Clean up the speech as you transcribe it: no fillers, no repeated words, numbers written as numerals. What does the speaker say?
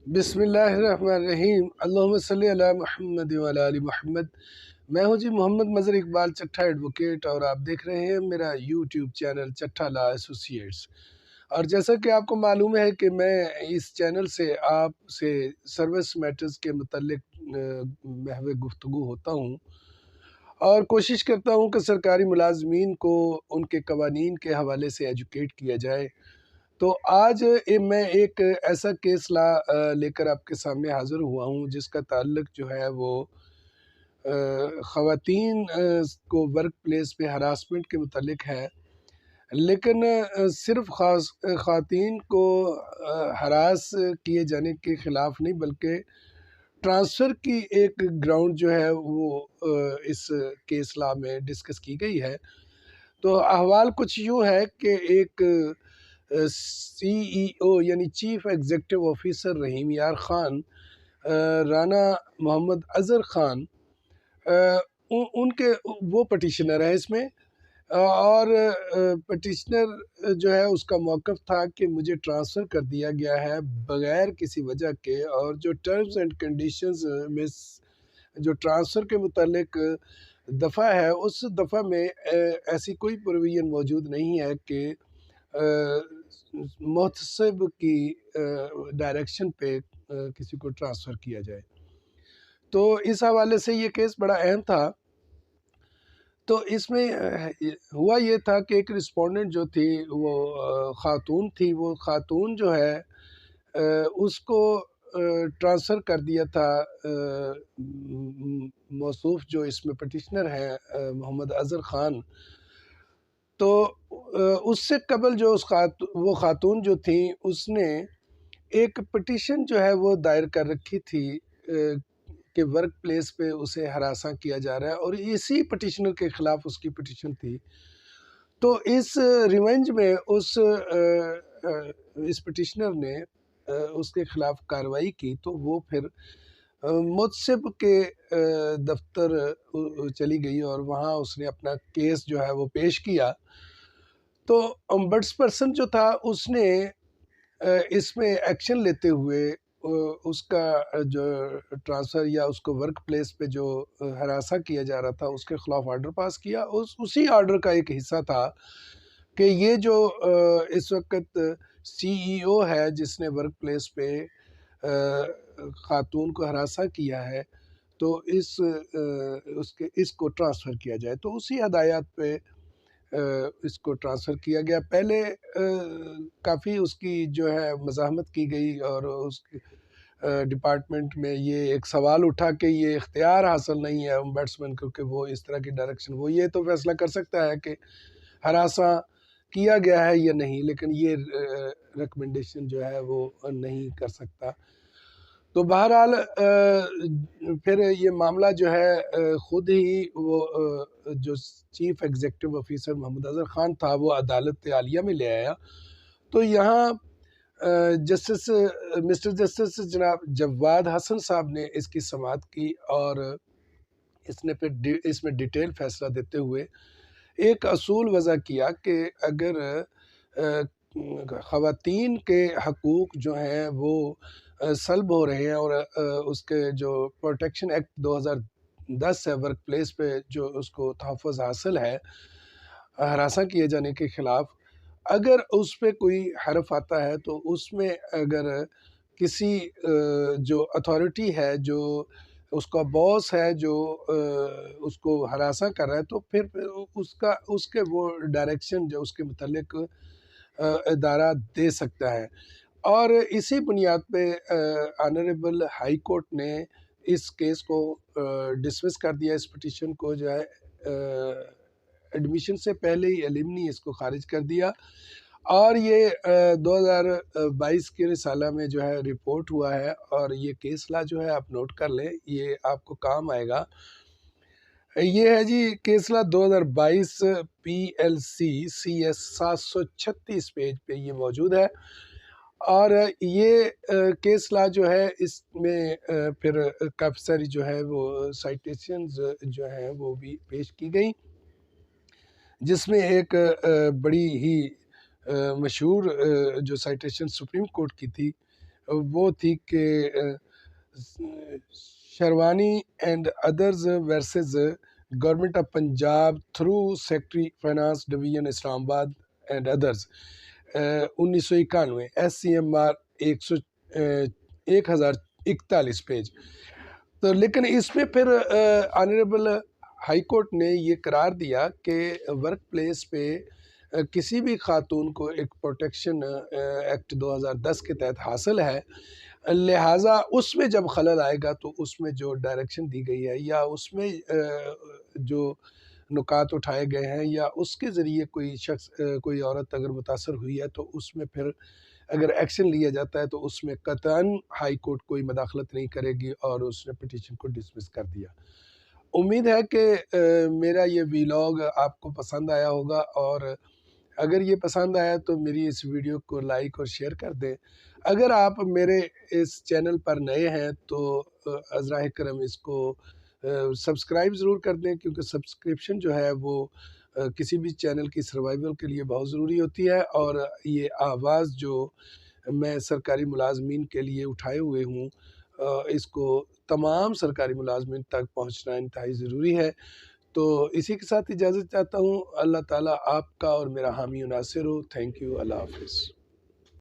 بسم اللہ الرحمن الرحیم، اللہم صلی علی محمد وعلی آل محمد۔ میں ہوں جی محمد مظہر اقبال چٹھا ایڈوکیٹ، اور آپ دیکھ رہے ہیں میرا یوٹیوب چینل چٹھا لا ایسوسیٹس۔ اور جیسا کہ آپ کو معلوم ہے کہ میں اس چینل سے آپ سے سروس میٹرز کے متعلق محو گفتگو ہوتا ہوں، اور کوشش کرتا ہوں کہ سرکاری ملازمین کو ان کے قوانین کے حوالے سے ایجوکیٹ کیا جائے۔ تو آج میں ایک ایسا کیس لے کر آپ کے سامنے حاضر ہوا ہوں جس کا تعلق جو ہے وہ خواتین کو ورک پلیس پہ ہراسمنٹ کے متعلق ہے، لیکن صرف خواتین کو ہراس کیے جانے کے خلاف نہیں، بلکہ ٹرانسفر کی ایک گراؤنڈ جو ہے وہ اس کیس لا میں ڈسکس کی گئی ہے۔ تو احوال کچھ یوں ہے کہ ایک سی ای او یعنی چیف ایگزیکٹو آفیسر رحیم یار خان، رانا محمد اظہر خان، ان کے وہ پٹیشنر ہیں اس میں، اور پٹیشنر جو ہے اس کا موقف تھا کہ مجھے ٹرانسفر کر دیا گیا ہے بغیر کسی وجہ کے، اور جو ٹرمز اینڈ کنڈیشنز میں جو ٹرانسفر کے متعلق دفعہ ہے، اس دفعہ میں ایسی کوئی پروویژن موجود نہیں ہے کہ محتسب کی ڈائریکشن پہ کسی کو ٹرانسفر کیا جائے۔ تو اس حوالے سے یہ کیس بڑا اہم تھا۔ تو اس میں ہوا یہ تھا کہ ایک رسپونڈنٹ جو تھی وہ خاتون تھی، وہ خاتون جو ہے اس کو ٹرانسفر کر دیا تھا موصوف جو اس میں پٹیشنر ہیں محمد اظہر خان۔ تو اس سے قبل جو وہ خاتون جو تھیں اس نے ایک پٹیشن جو ہے وہ دائر کر رکھی تھی کہ ورک پلیس پہ اسے ہراساں کیا جا رہا ہے، اور اسی پٹیشنر کے خلاف اس کی پٹیشن تھی۔ تو اس ریونج میں اس پٹیشنر نے اس کے خلاف کارروائی کی، تو وہ پھر محتسب کے دفتر چلی گئی اور وہاں اس نے اپنا کیس جو ہے وہ پیش کیا۔ تو امبڈس پرسن جو تھا اس نے اس میں ایکشن لیتے ہوئے اس کا جو ٹرانسفر یا اس کو ورک پلیس پہ جو ہراساں کیا جا رہا تھا اس کے خلاف آرڈر پاس کیا۔ اسی آرڈر کا ایک حصہ تھا کہ یہ جو اس وقت سی ای او ہے جس نے ورک پلیس پہ خاتون کو ہراساں کیا ہے، تو اس کو ٹرانسفر کیا جائے۔ تو اسی ہدایات پہ اس کو ٹرانسفر کیا گیا۔ پہلے کافی اس کی جو ہے مزاحمت کی گئی، اور اس ڈپارٹمنٹ میں یہ ایک سوال اٹھا کہ یہ اختیار حاصل نہیں ہے امبیڈسمن کو کہ وہ اس طرح کی ڈائریکشن، وہ یہ تو فیصلہ کر سکتا ہے کہ ہراساں کیا گیا ہے یا نہیں، لیکن یہ ریکمنڈیشن جو ہے وہ نہیں کر سکتا۔ تو بہرحال پھر یہ معاملہ جو ہے خود ہی وہ جو چیف ایگزیکٹو آفیسر محمد اظہر خان تھا وہ عدالت عالیہ میں لے آیا۔ تو یہاں مسٹر جسٹس جناب جواد حسن صاحب نے اس کی سماعت کی، اور اس نے پھر اس میں ڈیٹیل فیصلہ دیتے ہوئے ایک اصول وضع کیا کہ اگر خواتین کے حقوق جو ہیں وہ سلب ہو رہے ہیں، اور اس کے جو پروٹیکشن ایکٹ 2010 ہے ورک پلیس پہ جو اس کو تحفظ حاصل ہے ہراساں کیے جانے کے خلاف، اگر اس پہ کوئی حرف آتا ہے تو اس میں اگر کسی جو اتھارٹی ہے، جو اس کا باس ہے، جو اس کو ہراساں کر رہا ہے، تو پھر اس کے وہ ڈائریکشن جو اس کے متعلق ادارہ دے سکتا ہے۔ اور اسی بنیاد پہ آنریبل ہائی کورٹ نے اس کیس کو ڈسمس کر دیا، اس پٹیشن کو جو ہے ایڈمیشن سے پہلے ہی ایلیمنی اس کو خارج کر دیا، اور یہ 2022 کے رسالہ میں جو ہے رپورٹ ہوا ہے۔ اور یہ کیس لا جو ہے آپ نوٹ کر لیں، یہ آپ کو کام آئے گا۔ یہ ہے جی case law 2022 P L C C S 736 page پہ یہ موجود ہے۔ اور یہ کیس لا جو ہے اس میں پھر کافی ساری جو ہے وہ سائٹیشنز جو ہیں وہ بھی پیش کی گئی، جس میں ایک بڑی ہی مشہور جو سائٹیشن سپریم کورٹ کی تھی، وہ تھی کہ Sherwani and others versus government of Punjab through secretary finance division Islamabad and others 1991 SCMR 1041 page. تو لیکن اس میں پھر آنریبل ہائی کورٹ نے یہ قرار دیا کہ ورک پلیس پہ کسی بھی خاتون کو ایک پروٹیکشن ایکٹ 2010 کے تحت حاصل ہے، لہٰذا اس میں جب خلل آئے گا تو اس میں جو ڈائریکشن دی گئی ہے یا اس میں جو نکات اٹھائے گئے ہیں یا اس کے ذریعے کوئی شخص کوئی عورت اگر متاثر ہوئی ہے تو اس میں پھر اگر ایکشن لیا جاتا ہے تو اس میں قطعاً ہائی کورٹ کوئی مداخلت نہیں کرے گی، اور اس نے پٹیشن کو ڈسمس کر دیا. امید ہے کہ میرا یہ ویلاگ آپ کو پسند آیا ہوگا، اور اگر یہ پسند آیا تو میری اس ویڈیو کو لائک اور شیئر کر دیں. اگر آپ میرے اس چینل پر نئے ہیں تو عذرائے کرم اس کو سبسکرائب ضرور کر دیں، کیونکہ سبسکرپشن جو ہے وہ کسی بھی چینل کی سروائیول کے لیے بہت ضروری ہوتی ہے، اور یہ آواز جو میں سرکاری ملازمین کے لیے اٹھائے ہوئے ہوں اس کو تمام سرکاری ملازمین تک پہنچنا انتہائی ضروری ہے. تو اسی کے ساتھ اجازت چاہتا ہوں. اللہ تعالیٰ آپ کا اور میرا حامی و ناصر ہو. Thank you. اللہ حافظ.